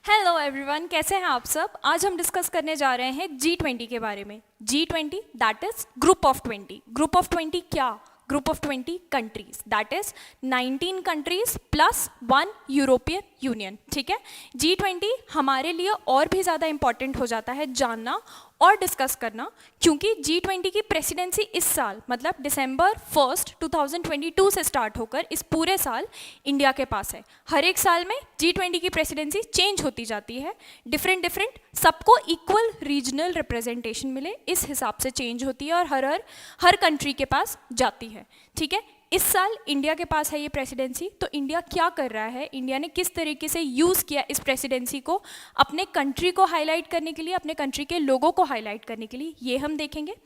Hello everyone, कैसे हैं आप सब। आज हम डिस्कस करने जा रहे हैं G20 के बारे में। G20 that is group of 20। Group of 20 क्या? Group of 20 countries, that is 19 countries plus 1 European union. ठीक है, G20 हमारे लिए और भी ज़्यादा इंपॉर्टेंट हो जाता है जानना और डिस्कस करना, क्योंकि G20 की प्रेसिडेंसी इस साल मतलब दिसंबर 1 2022 से स्टार्ट होकर इस पूरे साल इंडिया के पास है। हर एक साल में G20 की प्रेसिडेंसी चेंज होती जाती है, डिफरेंट सबको इक्वल रीजनल रिप्रेजेंटेशन मिले इस हिसाब से चेंज होती है और हर कंट्री के पास जाती है। ठीक है, इस साल इंडिया के पास है ये प्रेसिडेंसी, तो इंडिया क्या कर रहा है, इंडिया ने किस तरीके से यूज़ किया इस प्रेसिडेंसी को अपने कंट्री को हाईलाइट करने के लिए, अपने कंट्री के लोगों को हाईलाइट करने के लिए, ये हम देखेंगे।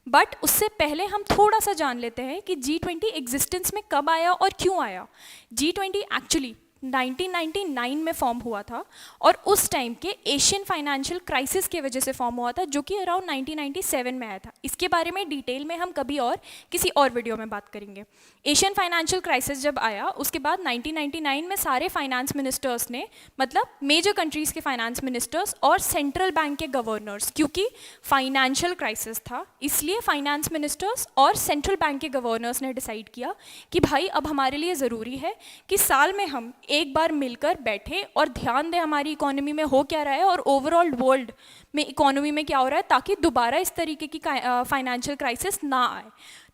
बट उससे पहले हम थोड़ा सा जान लेते हैं कि G20 एग्जिस्टेंस में कब आया और क्यों आया। G20 एक्चुअली 1999 में फॉर्म हुआ था और उस टाइम के एशियन फाइनेंशियल क्राइसिस के वजह से फॉर्म हुआ था, जो कि अराउंड 1997 में आया था। इसके बारे में डिटेल में हम कभी और किसी और वीडियो में बात करेंगे। एशियन फाइनेंशियल क्राइसिस जब आया उसके बाद 1999 में सारे फाइनेंस मिनिस्टर्स ने, मतलब मेजर कंट्रीज़ के फाइनेंस मिनिस्टर्स और सेंट्रल बैंक के गवर्नर्स, क्योंकि फाइनेंशियल क्राइसिस था इसलिए फाइनेंस मिनिस्टर्स और सेंट्रल बैंक के गवर्नर्स ने डिसाइड किया कि भाई अब हमारे लिए ज़रूरी है कि साल में हम एक बार मिलकर बैठे और ध्यान दें हमारी इकोनॉमी में हो क्या रहा है और ओवरऑल वर्ल्ड में इकोनॉमी में क्या हो रहा है, ताकि दोबारा इस तरीके की फाइनेंशियल क्राइसिस ना आए।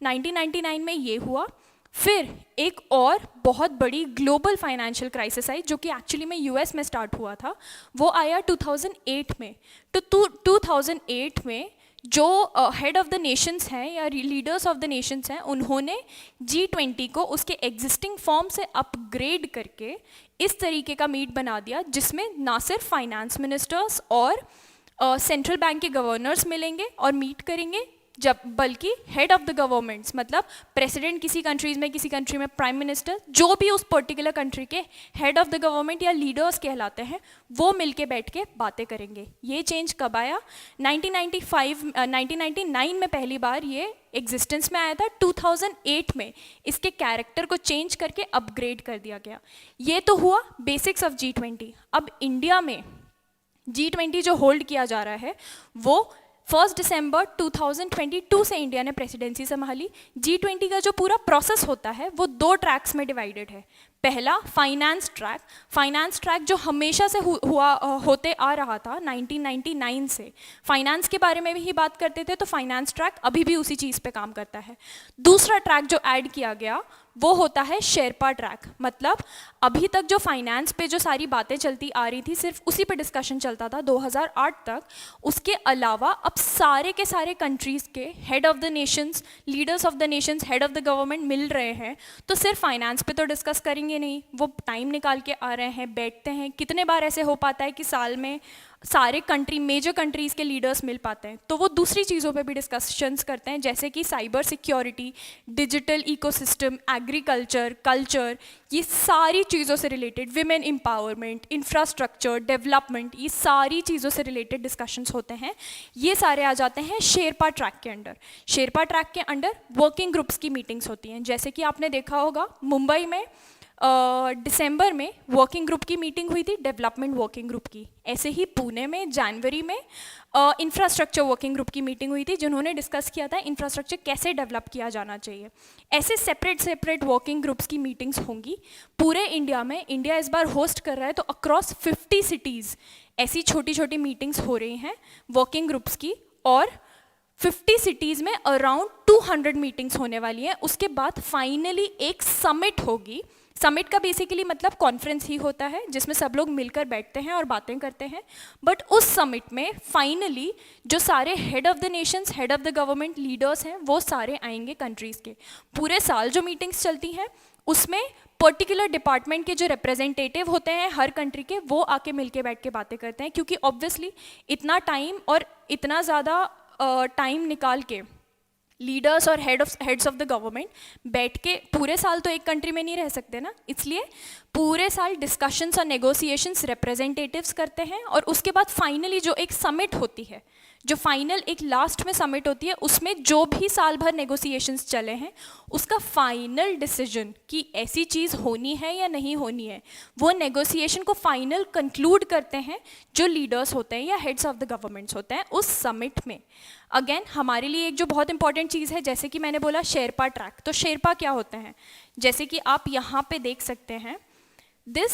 1999 में ये हुआ। फिर एक और बहुत बड़ी ग्लोबल फाइनेंशियल क्राइसिस आई, जो कि एक्चुअली में यूएस में स्टार्ट हुआ था, वो आया 2008 में। तो 2008 में जो हेड ऑफ द नेशंस हैं या लीडर्स ऑफ द नेशंस हैं, उन्होंने G20 को उसके एग्जिस्टिंग फॉर्म से अपग्रेड करके इस तरीके का मीट बना दिया, जिसमें ना सिर्फ फाइनेंस मिनिस्टर्स और सेंट्रल बैंक के गवर्नर्स मिलेंगे और मीट करेंगे, जब बल्कि हेड ऑफ द गवर्नमेंट्स, मतलब प्रेसिडेंट किसी कंट्रीज में, किसी कंट्री में प्राइम मिनिस्टर, जो भी उस पर्टिकुलर कंट्री के हेड ऑफ द गवर्नमेंट या लीडर्स कहलाते हैं, वो मिलके बैठ के बातें करेंगे। ये चेंज कब आया? 1999 में पहली बार ये एग्जिस्टेंस में आया था। 2008 में इसके कैरेक्टर को चेंज करके अपग्रेड कर दिया गया। ये तो हुआ बेसिक्स ऑफ G20। अब इंडिया में G20 जो होल्ड किया जा रहा है वो 1 दिसंबर 2022 से इंडिया ने प्रेसिडेंसी संभाली। G20 का जो पूरा प्रोसेस होता है वो 2 ट्रैक्स में डिवाइडेड है। पहला फाइनेंस ट्रैक जो हमेशा से होते आ रहा था 1999 से, फाइनेंस के बारे में भी ही बात करते थे, तो फाइनेंस ट्रैक अभी भी उसी चीज़ पे काम करता है। दूसरा ट्रैक जो ऐड किया गया वो होता है शेरपा ट्रैक, मतलब अभी तक जो फाइनेंस पे जो सारी बातें चलती आ रही थी सिर्फ उसी पे डिस्कशन चलता था 2008 तक। उसके अलावा अब सारे के सारे कंट्रीज़ के head of the nations, leaders of the nations, head of the government मिल रहे हैं, तो सिर्फ फाइनेंस पे तो डिस्कस करेंगे नहीं, वो टाइम निकाल के आ रहे हैं, बैठते हैं। कितने बार ऐसे हो पाता है कि साल में सारे मेजर कंट्रीज़ के लीडर्स मिल पाते हैं, तो वो दूसरी चीज़ों पे भी डिस्कशंस करते हैं, जैसे कि cyber security, digital ecosystem, agriculture, culture, ये सारी चीज़ों से related, women empowerment, infrastructure development, ये सारी चीज़ों से रिलेटेड डिस्कशंस होते हैं। ये सारे आ जाते हैं शेरपा ट्रैक के अंडर। शेरपा ट्रैक के अंडर वर्किंग ग्रुप्स की मीटिंग्स होती हैं, जैसे कि आपने देखा होगा मुंबई में दिसंबर में वर्किंग ग्रुप की मीटिंग हुई थी, डेवलपमेंट वर्किंग ग्रुप की। ऐसे ही पुणे में जनवरी में इंफ्रास्ट्रक्चर वर्किंग ग्रुप की मीटिंग हुई थी, जिन्होंने डिस्कस किया था इंफ्रास्ट्रक्चर कैसे डेवलप किया जाना चाहिए। ऐसे सेपरेट वर्किंग ग्रुप्स की मीटिंग्स होंगी पूरे इंडिया में। इंडिया इस बार होस्ट कर रहा है, तो अक्रॉस 50 सिटीज़ ऐसी छोटी छोटी मीटिंग्स हो रही हैं वर्किंग ग्रुप्स की, और 50 सिटीज़ में अराउंड 200 मीटिंग्स होने वाली हैं। उसके बाद फाइनली एक समिट होगी। समिट का बेसिकली मतलब कॉन्फ्रेंस ही होता है, जिसमें सब लोग मिलकर बैठते हैं और बातें करते हैं। बट उस समिट में फाइनली जो सारे head of the nations, head of the government leaders हैं, वो सारे आएंगे कंट्रीज़ के। पूरे साल जो मीटिंग्स चलती हैं उसमें पर्टिकुलर डिपार्टमेंट के जो रिप्रेजेंटेटिव होते हैं हर कंट्री के, वो आके मिलके बैठ के बातें करते हैं, क्योंकि ऑब्वियसली इतना टाइम और इतना ज़्यादा टाइम निकाल के लीडर्स और हेड्स ऑफ द गवर्नमेंट बैठ के पूरे साल तो एक कंट्री में नहीं रह सकते ना, इसलिए पूरे साल डिस्कशंस और नेगोशिएशंस रिप्रेजेंटेटिव्स करते हैं, और उसके बाद फाइनली जो एक समिट होती है, जो फाइनल एक लास्ट में समिट होती है, उसमें जो भी साल भर नेगोशिएशंस चले हैं उसका फाइनल डिसीजन कि ऐसी चीज़ होनी है या नहीं होनी है, वो नेगोशिएशन को फाइनल कंक्लूड करते हैं जो लीडर्स होते हैं या हेड्स ऑफ द गवर्नमेंट्स होते हैं उस समिट में। अगेन हमारे लिए एक जो बहुत इंपॉर्टेंट चीज़ है, जैसे कि मैंने बोला शेरपा ट्रैक, तो शेरपा क्या होते हैं, जैसे कि आप यहाँ पे देख सकते हैं, दिस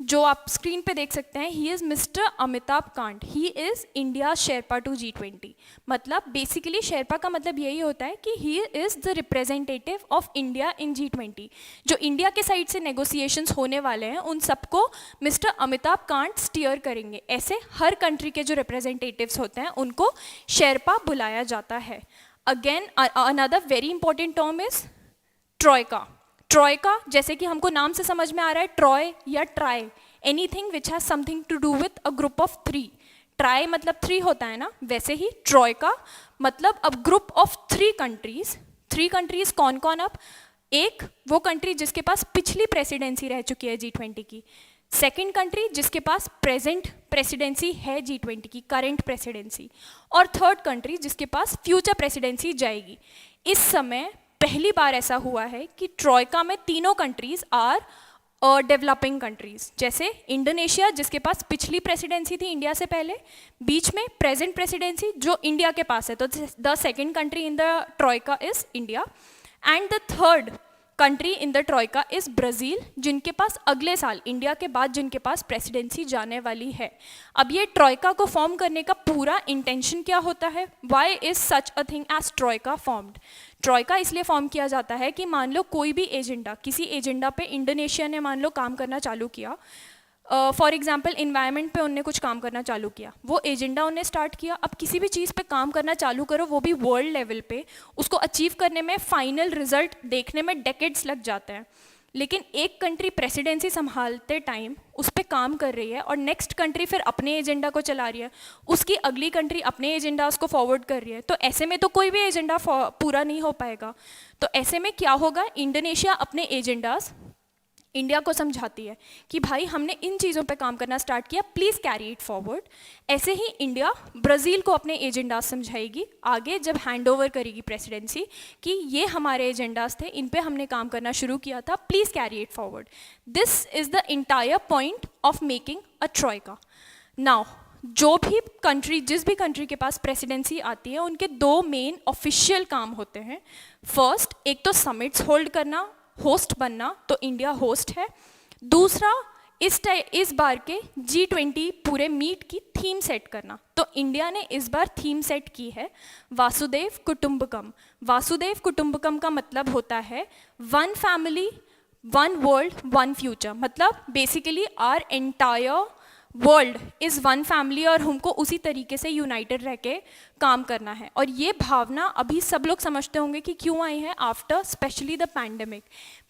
जो आप स्क्रीन पे देख सकते हैं, he is Mister Amitabh Kant, he is India sherpa to G20। मतलब बेसिकली शेरपा का मतलब यही होता है कि he is the representative of India in G20। जो इंडिया के साइड से नेगोशिएशंस होने वाले हैं उन सबको मिस्टर अमिताभ कांत स्टीयर करेंगे। ऐसे हर कंट्री के जो रिप्रेजेंटेटिव्स होते हैं उनको शेरपा बुलाया जाता है। Again another very important term is troika. Troika जैसे कि हमको नाम से समझ में आ रहा है, ट्रॉय या tri, anything which has something to do with a group of 3। Tri मतलब 3 होता है ना, वैसे ही ट्रॉयका मतलब अब ग्रुप ऑफ 3 कंट्रीज। 3 कंट्रीज कौन कौन? अब एक वो कंट्री जिसके पास पिछली प्रेसिडेंसी रह चुकी है G20 की, सेकेंड कंट्री जिसके पास प्रेजेंट प्रेसिडेंसी है G20 की, करेंट प्रेसिडेंसी, और थर्ड कंट्री जिसके पास फ्यूचर प्रेसिडेंसी जाएगी। इस समय पहली बार ऐसा हुआ है कि ट्रॉयका में तीनों कंट्रीज आर डेवलपिंग कंट्रीज, जैसे इंडोनेशिया जिसके पास पिछली प्रेसिडेंसी थी इंडिया से पहले, बीच में प्रेजेंट प्रेसिडेंसी जो इंडिया के पास है, तो the second country in the troika is India, and the third country in the troika is Brazil, जिनके पास अगले साल इंडिया के बाद जिनके पास प्रेसिडेंसी जाने वाली है। अब ये ट्रॉयका को फॉर्म करने का पूरा इंटेंशन क्या होता है? Why is such a thing as troika formed? Troika इसलिए फॉर्म किया जाता है कि मान लो कोई भी एजेंडा, किसी एजेंडा पे इंडोनेशिया ने मान लो काम करना चालू किया, फॉर एग्जाम्पल इन्वायरमेंट पे उनने कुछ काम करना चालू किया, वो एजेंडा उन्हें स्टार्ट किया। अब किसी भी चीज़ पे काम करना चालू करो, वो भी वर्ल्ड लेवल पे, उसको अचीव करने में, फाइनल रिजल्ट देखने में डेकेड्स लग जाते हैं। लेकिन एक कंट्री प्रेसिडेंसी संभालते टाइम उस पर काम कर रही है और नेक्स्ट कंट्री फिर अपने एजेंडा को चला रही है, उसकी अगली कंट्री अपने एजेंडा उसको फॉरवर्ड कर रही है, तो ऐसे में तो कोई भी एजेंडा पूरा नहीं हो पाएगा। तो ऐसे में क्या होगा, इंडोनेशिया अपने एजेंडाज इंडिया को समझाती है कि भाई हमने इन चीज़ों पे काम करना स्टार्ट किया, प्लीज़ कैरी इट फॉरवर्ड। ऐसे ही इंडिया ब्राज़ील को अपने एजेंडाज समझाएगी आगे जब हैंड ओवर करेगी प्रेसिडेंसी कि ये हमारे एजेंडाज थे, इन पे हमने काम करना शुरू किया था, please carry it forward. This is the entire point of making a troika. Now जो भी कंट्री, जिस भी कंट्री के पास प्रेसिडेंसी आती है, उनके 2 मेन ऑफिशियल काम होते हैं। फर्स्ट, एक तो समिट्स होल्ड करना, होस्ट बनना, तो इंडिया होस्ट है। दूसरा, इस बार के G20 पूरे मीट की थीम सेट करना, तो इंडिया ने इस बार थीम सेट की है वासुदेव कुटुंबकम। वासुदेव कुटुंबकम का मतलब होता है 1 फैमिली 1 वर्ल्ड 1 फ्यूचर, मतलब basically our entire world is 1 family और हमको उसी तरीके से यूनाइटेड रह के काम करना है। और ये भावना अभी सब लोग समझते होंगे कि क्यों आई है, after specially the pandemic.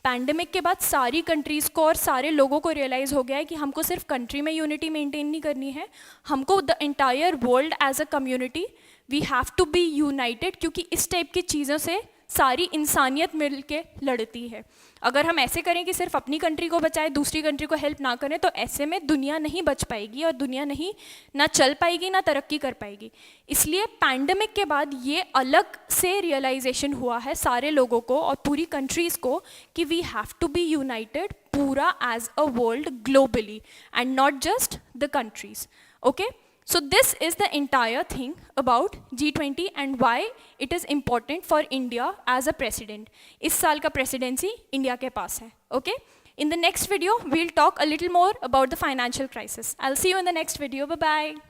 Pandemic के बाद सारी कंट्रीज़ को और सारे लोगों को रियलाइज़ हो गया है कि हमको सिर्फ कंट्री में यूनिटी मेंटेन नहीं करनी है, हमको the entire world as a community we have to be united, क्योंकि इस टाइप की चीज़ों से सारी इंसानियत मिल के लड़ती है। अगर हम ऐसे करें कि सिर्फ अपनी कंट्री को बचाए, दूसरी कंट्री को हेल्प ना करें, तो ऐसे में दुनिया नहीं बच पाएगी और दुनिया नहीं ना चल पाएगी ना तरक्की कर पाएगी। इसलिए पैंडेमिक के बाद ये अलग से रियलाइजेशन हुआ है सारे लोगों को और पूरी कंट्रीज़ को कि we have to be united पूरा as a world globally and not just the countries. Okay, so this is the entire thing about G20 and why it is important for India as a president. इस साल का presidency India के पास है. Okay? In the next video, we'll talk a little more about the financial crisis. I'll see you in the next video. Bye-bye.